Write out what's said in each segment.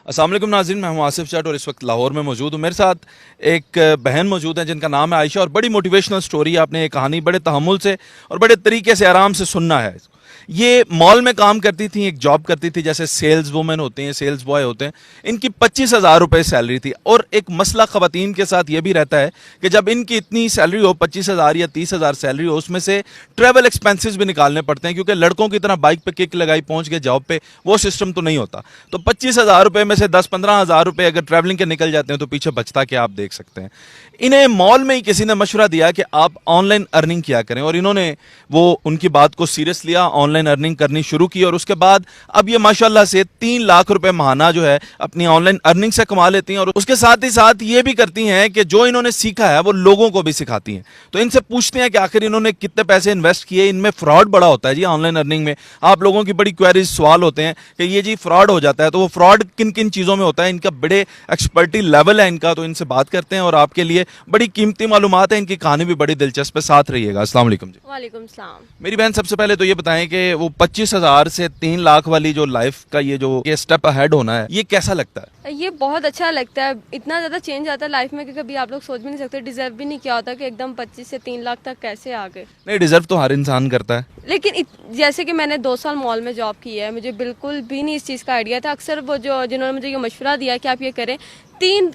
अस्सलाम वालेकुम नाज़रीन, मैं हूं आसिफ चट और इस वक्त लाहौर में मौजूद हूं। मेरे साथ एक बहन मौजूद है जिनका नाम है आयशा और बड़ी मोटिवेशनल स्टोरी। आपने ये कहानी बड़े तहम्मुल से और बड़े तरीके से आराम से सुनना है। ये मॉल में काम करती थी, एक जॉब करती थी, जैसे सेल्स वुमेन होते हैं, सेल्स बॉय होते हैं। इनकी 25,000 रुपये सैलरी थी और एक मसला ख़वातीन के साथ ये भी रहता है कि जब इनकी इतनी सैलरी हो, 25,000 या 30,000 सैलरी हो, उसमें से ट्रैवल एक्सपेंसेस भी निकालने पड़ते हैं, क्योंकि लड़कों की तरह बाइक पे किक लगाई पहुंच गए जॉब पे, वो सिस्टम तो नहीं होता। तो 25,000 रुपये में से 10-15,000 रुपये अगर ट्रैवलिंग के निकल जाते हैं तो पीछे बचता क्या, आप देख सकते हैं। इन्हें मॉल में ही किसी ने मशवरा दिया कि आप ऑनलाइन अर्निंग किया करें और इन्होंने वो उनकी बात को सीरियस लिया, ऑनलाइन अर्निंग करनी शुरू की और उसके बाद अब ये माशाल्लाह से 3 लाख रुपए माहाना जो है अपनी ऑनलाइन अर्निंग से कमा लेती हैं और उसके साथ ही साथ ये भी करती हैं कि जो इन्होंने सीखा है वो लोगों को भी सिखाती हैं। तो इनसे पूछते हैं कि आखिर इन्होंने कितने पैसे इन्वेस्ट किए। इनमें फ्रॉड बड़ा होता है जी ऑनलाइन अर्निंग में। आप लोगों की बड़ी क्वेरीज सवाल होते हैं कि ये जी फ्रॉड हो जाता है, तो वो फ्रॉड किन किन चीज़ों में होता है, इनका बड़े एक्सपर्टी लेवल है इनका। तो इनसे बात करते हैं और आपके लिए बड़ी कीमती मालूमात है, इनकी कहानी भी बड़ी दिलचस्प है। साथ रहिएगा। अस्सलाम वालेकुम जी। वालेकुम सलाम। मेरी बहन, सबसे पहले तो ये बताएं कि वो 25,000 से 3 लाख वाली जो लाइफ का ये स्टेप अहेड होना है, ये कैसा लगता है? ये बहुत अच्छा लगता है। इतना ज़्यादा चेंज आता है लाइफ में कि कभी आप लोग सोच भी नहीं सकते, डिजर्व भी नहीं किया होता कि एकदम 25 से 3 लाख तक कैसे आ गए। नहीं, डिजर्व तो हर इंसान करता है, लेकिन जैसे कि मैंने 2 साल मॉल में जॉब की है, मुझे बिल्कुल भी नहीं इस चीज़ का आइडिया था। अक्सर वो जो जिन्होंने मुझे ये मशवरा दिया कि आप ये करें,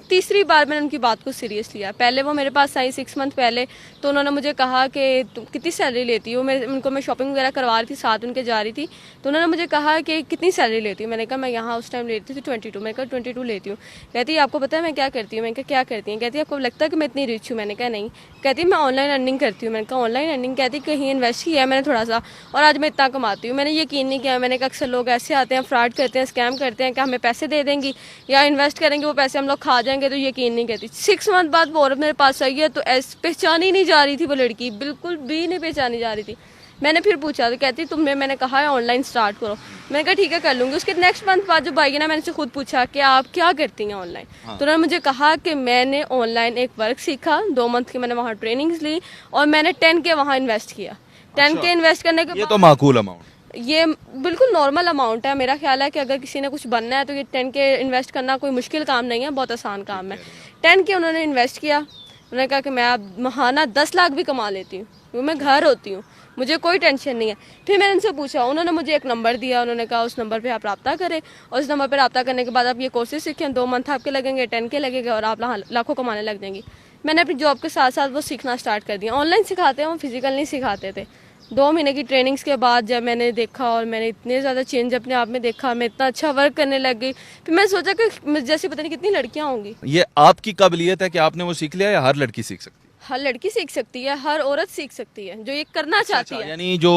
तीसरी बार मैंने उनकी बात को सीरियस लिया। पहले वो मेरे पास आई 6 मंथ पहले, तो उन्होंने मुझे कहा कि तुम कितनी सैलरी लेती हो। मैं शॉपिंग वगैरह करवा रही थी, साथ उनके जा रही थी, तो उन्होंने मुझे कहा कि कितनी सैलरी लेती हूँ। मैंने कहा मैं यहाँ उस टाइम लेती थी 22। मैंने कहा 22 लेती हूँ। कहती है आपको पता है मैं क्या करती हूँ? मैंने कहा क्या करती हैं? कहती है आपको लगता है कि मैं इतनी रिच हूँ? मैंने कहा नहीं। कहती है मैं ऑनलाइन अर्निंग करती हूँ। मैंने कहा ऑनलाइन अर्निंग? कहती कहीं इन्वेस्ट किया है मैंने थोड़ा सा और आज मैं इतना कमाती हूँ। मैंने यकीन नहीं किया। मैंने कहा अक्सर लोग ऐसे आते हैं, फ्रॉड करते हैं, स्कैम करते हैं कि हमें पैसे दे देंगी या इन्वेस्ट करेंगे, वो पैसे हम लोग खा जाएंगे, तो यकीन नहीं करती। 6 मंथ बाद वो औरत मेरे पास आई है, तो पहचानी नहीं जा रही थी वो लड़की, बिल्कुल भी नहीं पहचानी जा रही थी। मैंने फिर पूछा तो कहती तुमने, मैंने कहा है ऑनलाइन स्टार्ट करो। मैंने कहा ठीक है कर लूँगी। उसके नेक्स्ट मंथ बाद जब आई ना, मैंने से खुद पूछा कि आप क्या करती हैं ऑनलाइन। हाँ। तो उन्होंने मुझे कहा कि मैंने ऑनलाइन एक वर्क सीखा, 2 मंथ की मैंने वहाँ ट्रेनिंग्स ली और मैंने 10 के वहाँ इन्वेस्ट किया। 10 के इन्वेस्ट करने के ये तो माकूल अमाउंट, ये बिल्कुल नॉर्मल अमाउंट है। मेरा ख्याल है कि अगर किसी ने कुछ बनना है तो ये 10 के इन्वेस्ट करना कोई मुश्किल काम नहीं है, बहुत आसान काम है। 10 के उन्होंने इन्वेस्ट किया। उन्होंने कहा कि मैं अब महाना 10 लाख भी कमा लेती हूँ, क्योंकि मैं घर होती हूँ, मुझे कोई टेंशन नहीं है। फिर मैंने उनसे पूछा, उन्होंने मुझे एक नंबर दिया। उन्होंने कहा उस नंबर पे आप रब्ता करें और उस नंबर पर रब्ता करने के बाद आप ये कोर्सेज सीखें। 2 मंथ आपके लगेंगे, 10 के लगेंगे और आप लाखों कमाने लग जाएंगी। मैंने अपनी जॉब के साथ साथ वो सीखना स्टार्ट कर दिया। ऑनलाइन सिखाते हैं, वो फिजिकल नहीं सिखाते थे। 2 महीने की ट्रेनिंग्स के बाद जब मैंने देखा और मैंने इतने ज़्यादा चेंज अपने आप में देखा, मैं इतना अच्छा वर्क करने लग गई। फिर मैं सोचा कि जैसे पता नहीं कितनी लड़कियां होंगी। ये आपकी काबिलियत है कि आपने वो सीख लिया या हर लड़की सीख सकती है? हर लड़की सीख सकती है, हर औरत सीख सकती है जो ये करना चाहती है। यानी जो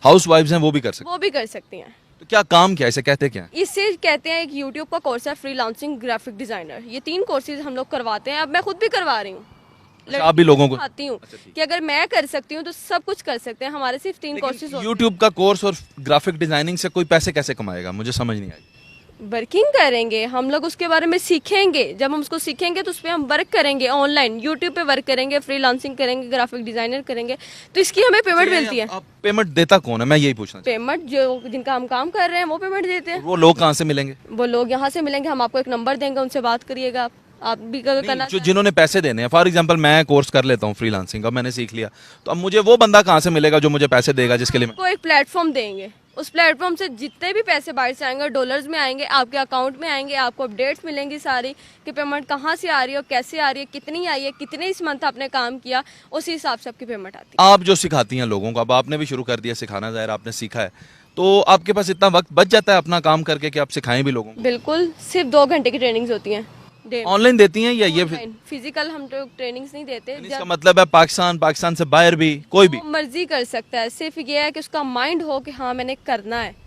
हाउस वाइफ्स हैं वो भी कर सकती वो भी कर सकती हैं। हैं। तो क्या काम, क्या इसे कहते क्या है? इससे कहते हैं, एक यूट्यूब का कोर्स है फ्रीलांसिंग ग्राफिक डिजाइनर। ये 3 कोर्सेज हम लोग करवाते हैं। अब मैं खुद भी करवा रही हूँ, आप भी लोगों को आती हूँ कि अगर मैं कर सकती हूँ तो सब कुछ कर सकते हैं। हमारे सिर्फ 3 कोर्सेज। यूट्यूब का कोर्स और ग्राफिक डिजाइनिंग से कोई पैसे कैसे कमाएगा, मुझे समझ नहीं आई। वर्किंग करेंगे हम लोग, उसके बारे में सीखेंगे। जब हम उसको सीखेंगे तो उस पर हम वर्क करेंगे, ऑनलाइन यूट्यूब पे वर्क करेंगे, फ्रीलांसिंग करेंगे, ग्राफिक डिजाइनर करेंगे, तो इसकी हमें पेमेंट मिलती है। आप पेमेंट देता कौन है, मैं यही पूछना चाहता पेमेंट जो जिनका हम काम कर रहे हैं वो पेमेंट देते हैं। हूं। वो लोग कहाँ से मिलेंगे? वो लोग यहाँ से मिलेंगे। हम आपको एक नंबर देंगे, उनसे बात करिएगा। आप भी अगर करना जो जिन्होंने पैसे देने हैं, फॉर एग्जांपल मैं कोर्स कर लेता हूँ फ्रीलांसिंग का, मैंने सीख लिया, तो अब मुझे वो बंदा कहाँ से मिलेगा जो मुझे पैसे देगा, जिसके लिए को एक प्लेटफॉर्म देंगे। उस प्लेटफॉर्म से जितने भी पैसे बाहर से आएंगे, डॉलर्स में आएंगे, आपके अकाउंट में आएंगे। आपको अपडेट्स मिलेंगी सारी कि पेमेंट कहाँ से आ रही है और कैसे आ रही है, कितनी आई है, कितने इस मंथ आपने काम किया, उसी हिसाब से आपकी पेमेंट आती है। आप जो सिखाती हैं लोगों को, अब आपने भी शुरू कर दिया सिखाना, ज़ाहिर आपने सीखा है, तो आपके पास इतना वक्त बच जाता है अपना काम करके कि आप सिखाएं भी लोगों को? बिल्कुल, सिर्फ 2 घंटे की ट्रेनिंग्स होती हैं। ऑनलाइन देती हैं या ये फिजिकल हम तो ट्रेनिंग्स नहीं देते। इसका मतलब है पाकिस्तान से बाहर भी कोई भी मर्जी कर सकता है। सिर्फ ये है कि उसका माइंड हो कि हाँ मैंने करना है।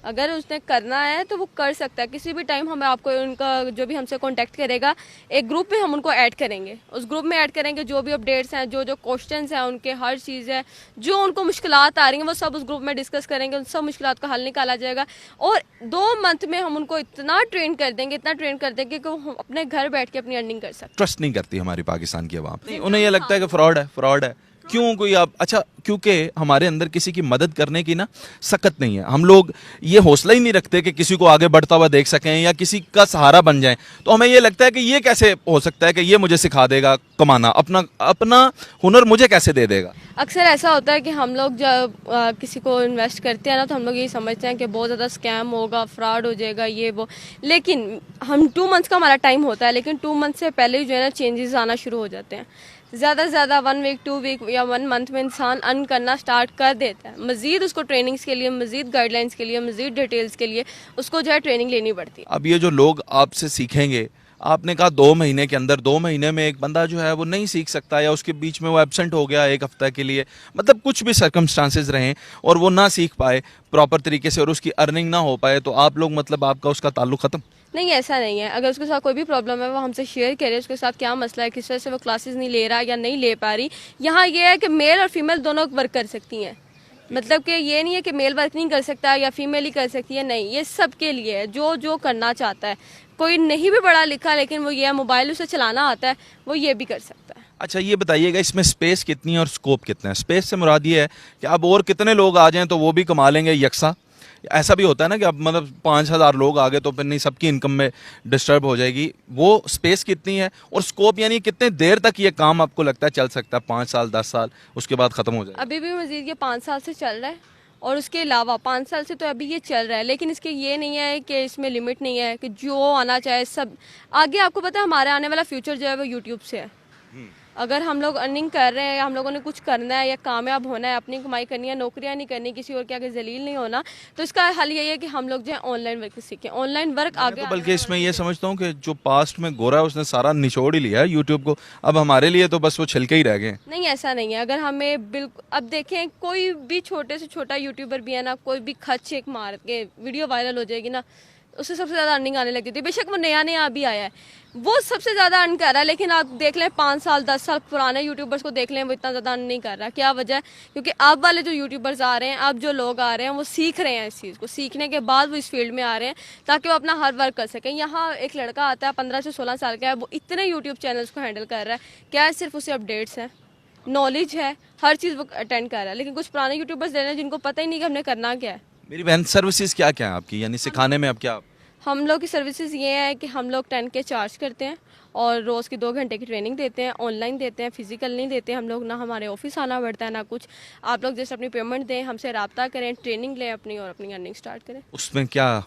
अगर उसने करना है तो वो कर सकता है। किसी भी टाइम हमें आपको उनका जो भी हमसे कांटेक्ट करेगा, एक ग्रुप में हम उनको ऐड करेंगे। उस ग्रुप में ऐड करेंगे, जो भी अपडेट्स हैं, जो जो क्वेश्चंस हैं उनके, हर चीज़ है, जो उनको मुश्किलात आ रही हैं वो सब उस ग्रुप में डिस्कस करेंगे। उन सब मुश्किलात का हल निकाला जाएगा और 2 मंथ में हम उनको इतना ट्रेन कर देंगे कि वो अपने घर बैठ के अपनी अर्निंग कर सकते। ट्रस्ट नहीं करती हमारी पाकिस्तान की आवाम, उन्हें ये लगता है कि फ्रॉड है। क्यों कोई आप अच्छा, क्योंकि हमारे अंदर किसी की मदद करने की ना सकत नहीं है। हम लोग ये हौसला ही नहीं रखते कि किसी को आगे बढ़ता हुआ देख सकें या किसी का सहारा बन जाएं। तो हमें ये लगता है कि ये कैसे हो सकता है कि ये मुझे सिखा देगा कमाना, अपना अपना हुनर मुझे कैसे दे देगा। अक्सर ऐसा होता है कि हम लोग जब किसी को इन्वेस्ट करते हैं ना, तो हम लोग यही समझते हैं कि बहुत ज़्यादा स्कैम होगा, फ्रॉड हो जाएगा, ये वो। लेकिन हम 2 मंथ्स का हमारा टाइम होता है, लेकिन 2 मंथ से पहले ही जो है ना चेंजेस आना शुरू हो जाते हैं। ज़्यादा से ज़्यादा 1 वीक 2 वीक या 1 मंथ में इंसान अर्न करना स्टार्ट कर देता है। मज़ीद उसको ट्रेनिंग्स के लिए, मज़ीद गाइडलाइंस के लिए, मज़ीद डिटेल्स के लिए उसको जो है ट्रेनिंग लेनी पड़ती है। अब ये जो लोग आपसे सीखेंगे, आपने कहा 2 महीने के अंदर, 2 महीने में एक बंदा जो है वो नहीं सीख सकता, या उसके बीच में वो एब्सेंट हो गया 1 हफ्ता के लिए, मतलब कुछ भी सर्कमस्टांसेस रहें और वो ना सीख पाए प्रॉपर तरीके से और उसकी अर्निंग ना हो पाए, तो आप लोग मतलब आपका उसका ताल्लुक ख़त्म? नहीं, ऐसा नहीं है। अगर उसके साथ कोई भी प्रॉब्लम है वो हमसे शेयर करे, उसके साथ क्या मसला है, किस वजह से वो क्लासेस नहीं ले रहा या नहीं ले पा रही। यहाँ ये है कि मेल और फीमेल दोनों वर्क कर सकती हैं। मतलब कि ये नहीं है कि मेल वर्क नहीं कर सकता या फीमेल ही कर सकती है, नहीं, ये सबके लिए है जो जो करना चाहता है। कोई नहीं भी पढ़ा लिखा लेकिन वो ये मोबाइल उसे चलाना आता है, वो ये भी कर सकता है। अच्छा ये बताइएगा, इसमें स्पेस कितनी है और स्कोप कितना है? स्पेस से मुराद ये है कि अब और कितने लोग आ जाएं तो वो भी कमा लेंगे यकसा। ऐसा भी होता है ना कि अब मतलब 5,000 लोग आ गए तो फिर नहीं, सबकी इनकम में डिस्टर्ब हो जाएगी। वो स्पेस कितनी है और स्कोप, यानी कितने देर तक ये काम आपको लगता है चल सकता है? 5 साल 10 साल, उसके बाद ख़त्म हो जाएगा? अभी भी मजीद ये 5 साल से चल रहा है और उसके अलावा 5 साल से तो अभी ये चल रहा है। लेकिन इसके ये नहीं है कि इसमें लिमिट नहीं है कि जो आना चाहे सब आगे। आपको पता है हमारा आने वाला फ्यूचर जो है वो यूट्यूब से है। अगर हम लोग अर्निंग कर रहे हैं, हम लोगों ने कुछ करना है या कामयाब होना है, अपनी कमाई करनी है, नौकरियां नहीं करनी, किसी और के आगे जलील नहीं होना, तो इसका हल यही है कि हम लोग जो है ऑनलाइन वर्क सीखें। ऑनलाइन वर्क आगे तो बल्कि इसमें ये समझता हूँ कि जो पास्ट में गोरा है उसने सारा निचोड़ ही लिया है यूट्यूब को, अब हमारे लिए तो बस वो छिलके ही रह गए। नहीं, ऐसा नहीं है। अगर हमें बिल्कुल, अब देखें कोई भी छोटे से छोटा यूट्यूबर भी है ना, कोई भी खच एक मार के वीडियो वायरल हो जाएगी ना, उससे सबसे ज़्यादा अर्निंग आने लगती थी। बेशक वो नया नया अभी आया है, वो सबसे ज़्यादा अर्न कर रहा है। लेकिन आप देख लें 5 साल 10 साल पुराने यूट्यूबर्स को देख लें, वो इतना ज़्यादा अर्न नहीं कर रहा। क्या वजह है? क्योंकि अब वाले जो यूट्यूबर्स आ रहे हैं, अब जो लोग आ रहे हैं, वो सीख रहे हैं इस चीज़ को। सीखने के बाद वो इस फील्ड में आ रहे हैं ताकि वो अपना हर वर्क कर सकें। यहाँ एक लड़का आता है 15 से 16 साल का है, वो इतने यूट्यूब चैनल्स को हैंडल कर रहा है। क्या है? सिर्फ उसे अपडेट्स हैं, नॉलेज है, हर चीज़ वो अटेंड कर रहा है। लेकिन कुछ पुराने यूट्यूबर्स ले रहे हैं जिनको पता ही नहीं कि हमने करना क्या है। मेरी बहन, सर्विसेज क्या क्या है आपकी, यानी सिखाने में अब क्या? हम लोग की सर्विसेज ये है कि हम लोग 10K चार्ज करते हैं और रोज़ की 2 घंटे की ट्रेनिंग देते हैं। ऑनलाइन देते हैं, फिजिकल नहीं देते हम लोग, ना हमारे ऑफिस आना पड़ता है ना कुछ। आप लोग जैसे अपनी पेमेंट दें, हमसे रब्ता करें, ट्रेनिंग लें अपनी और अपनी अर्निंग स्टार्ट करें। उसमें क्या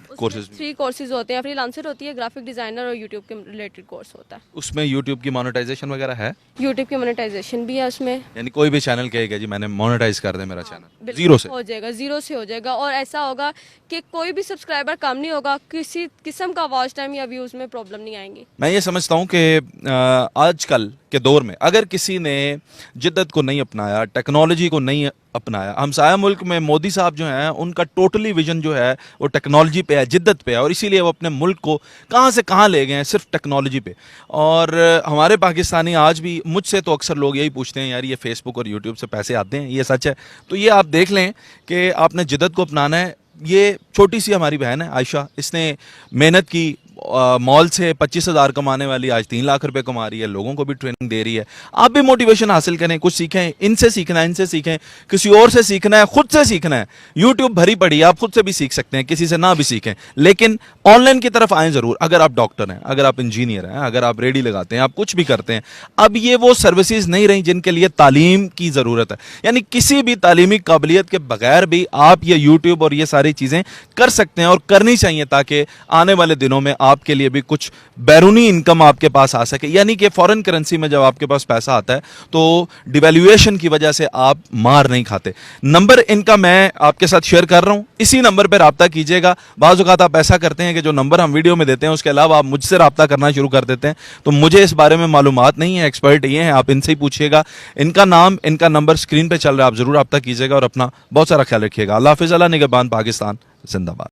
कोर्सेज? 3 कोर्सेज होते हैं। फ्रीलांसर होती है, ग्राफिक डिज़ाइनर और यूट्यूब के रिलेटेड कोर्स होता है। उसमें यूट्यूब की मोनेटाइजेशन वगैरह है? यूट्यूब की मोनेटाइजेशन भी है उसमें। यानी कोई भी चैनल कहेगा जी मैंने मोनेटाइज कर दे मेरा चैनल, बिल्कुल जीरो से हो जाएगा, जीरो से हो जाएगा। और ऐसा होगा कि कोई भी सब्सक्राइबर कम नहीं होगा, किसी किस्म का वॉच टाइम या व्यूज में प्रॉब्लम नहीं आएंगी। मैं ये समझता हूँ कि आजकल के दौर में अगर किसी ने जिद्दत को नहीं अपनाया, टेक्नोलॉजी को नहीं अपनाया, हमसाया मुल्क में मोदी साहब जो हैं उनका टोटली विजन जो है वो टेक्नोलॉजी पे है, जिद्दत पे है, और इसीलिए वो अपने मुल्क को कहाँ से कहाँ ले गए हैं सिर्फ टेक्नोलॉजी पे। और हमारे पाकिस्तानी आज भी, मुझसे तो अक्सर लोग यही पूछते हैं यार ये फेसबुक और यूट्यूब से पैसे आते हैं, ये सच है? तो ये आप देख लें कि आपने जिद्दत को अपनाना है। ये छोटी सी हमारी बहन है आयशा, इसने मेहनत की, मॉल से 25,000 कमाने वाली आज 3 लाख रुपए कमा रही है, लोगों को भी ट्रेनिंग दे रही है। आप भी मोटिवेशन हासिल करें, कुछ सीखें, इनसे सीखना है, इनसे सीखें, किसी और से सीखना है, खुद से सीखना है। यूट्यूब भरी पड़ी है, आप खुद से भी सीख सकते हैं, किसी से ना भी सीखें, लेकिन ऑनलाइन की तरफ आएँ ज़रूर। अगर आप डॉक्टर हैं, अगर आप इंजीनियर हैं, अगर आप रेडी लगाते हैं, आप कुछ भी करते हैं, अब ये वो सर्विसेज नहीं रही जिनके लिए तालीम की ज़रूरत है। यानी किसी भी तालीमी काबिलियत के बगैर भी आप ये यूट्यूब और ये सारी चीज़ें कर सकते हैं और करनी चाहिए, ताकि आने वाले दिनों में आपके लिए भी कुछ बैरूनी इनकम आपके पास आ सके। यानी कि फॉरेन करेंसी में जब आपके पास पैसा आता है तो डिवैल्यूएशन की वजह से आप मार नहीं खाते। नंबर इनका मैं आपके साथ शेयर कर रहा हूं, इसी नंबर पर रब्ता कीजिएगा। बाज़ औक़ात आप ऐसा करते हैं कि जो नंबर हम वीडियो में देते हैं उसके अलावा आप मुझसे रब्ता करना शुरू कर देते हैं, तो मुझे इस बारे में मालूमात नहीं है, एक्सपर्ट ये हैं, आप इनसे ही पूछिएगा। इनका नाम, इनका नंबर स्क्रीन पर चल रहा है, आप जरूर रब्ता कीजिएगा और अपना बहुत सारा ख्याल रखिएगा। अल्लाह हाफ़िज़, अल्लाह निगहबान, पाकिस्तान जिंदाबाद।